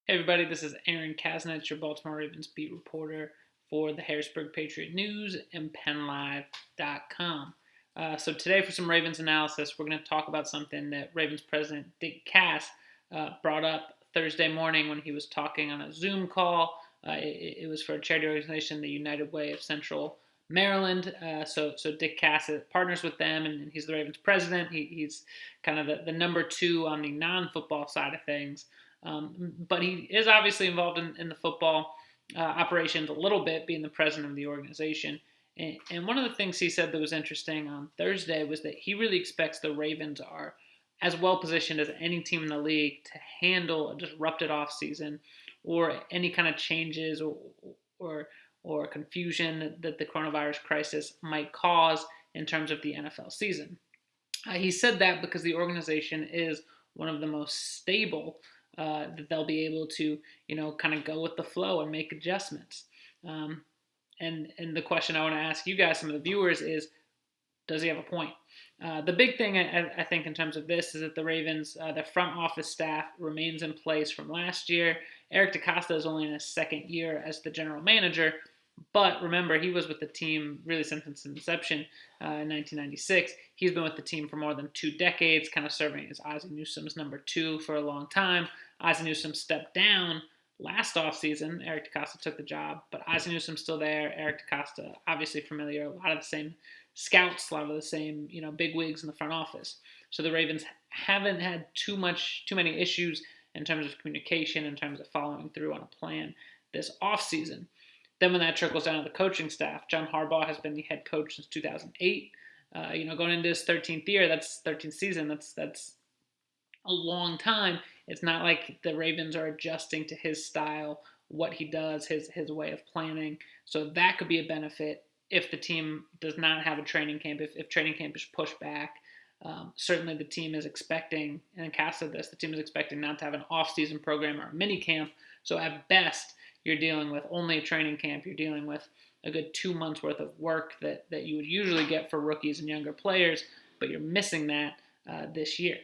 Hey everybody, this is Aaron Kasnitz, your Baltimore Ravens beat reporter for the Harrisburg Patriot News and PennLive.com. So today for some Ravens analysis, we're going to talk about something that Ravens president Dick Cass brought up Thursday morning when he was talking on a Zoom call. It was for a charity organization, the United Way of Central Maryland. So Dick Cass partners with them, and he's the Ravens president. He's kind of the number two on the non-football side of things. But he is obviously involved in the football operations a little bit, being the president of the organization. And one of the things he said that was interesting on Thursday was that he really expects the Ravens are as well positioned as any team in the league to handle a disrupted offseason or any kind of changes or or confusion that the coronavirus crisis might cause in terms of the NFL season. He said that because the organization is one of the most stable that they'll be able to, kind of go with the flow and make adjustments. Um, and the question I want to ask you guys, some of the viewers, is does he have a point? The big thing I think in terms of this is that the Ravens, their front office staff remains in place from last year. Eric DeCosta is only in his second year as the general manager, but remember, he was with the team really since its inception in 1996. He's been with the team for more than 2 decades, kind of serving as Ozzie Newsome's number two for a long time. Ozzie Newsome stepped down last offseason. Eric DeCosta took the job, but Ozzie Newsome's still there. Eric DeCosta, obviously familiar, a lot of the same scouts, a lot of the same, big wigs in the front office. So the Ravens haven't had too many issues in terms of communication, in terms of following through on a plan this offseason. Then when that trickles down to the coaching staff, John Harbaugh has been the head coach since 2008. Going into his 13th year, that's 13th season. That's a long time. It's not like the Ravens are adjusting to his style, what he does, his way of planning. So that could be a benefit if the team does not have a training camp, if training camp is pushed back. Certainly the team is expecting, and Cass said this, the team is expecting not to have an off-season program or a mini camp. So at best, you're dealing with only a training camp. You're dealing with a good 2 months worth of work that you would usually get for rookies and younger players, but you're missing that this year.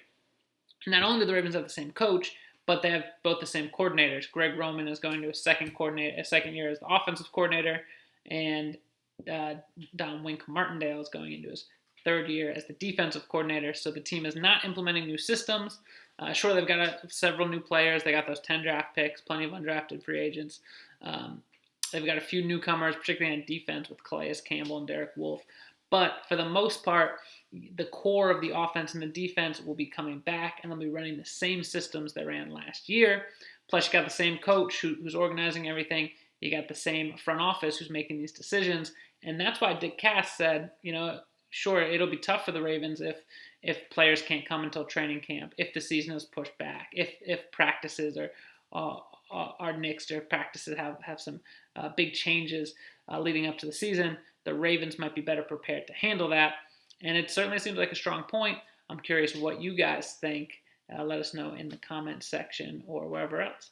Not only do the Ravens have the same coach, but they have both the same coordinators. Greg Roman is going to a second year as the offensive coordinator, and Don Wink Martindale is going into his third year as the defensive coordinator. So the team is not implementing new systems. Sure, they've got several new players. They got those 10 draft picks, plenty of undrafted free agents. They've got a few newcomers, particularly on defense with Calais Campbell and Derek Wolfe. But for the most part, the core of the offense and the defense will be coming back, and they'll be running the same systems they ran last year. Plus, you got the same coach who's organizing everything. You got the same front office who's making these decisions. And that's why Dick Cass said, sure, it'll be tough for the Ravens if players can't come until training camp, if the season is pushed back, if practices are nixed, or practices have some big changes leading up to the season. The Ravens might be better prepared to handle that. And it certainly seems like a strong point. I'm curious what you guys think. Let us know in the comments section or wherever else.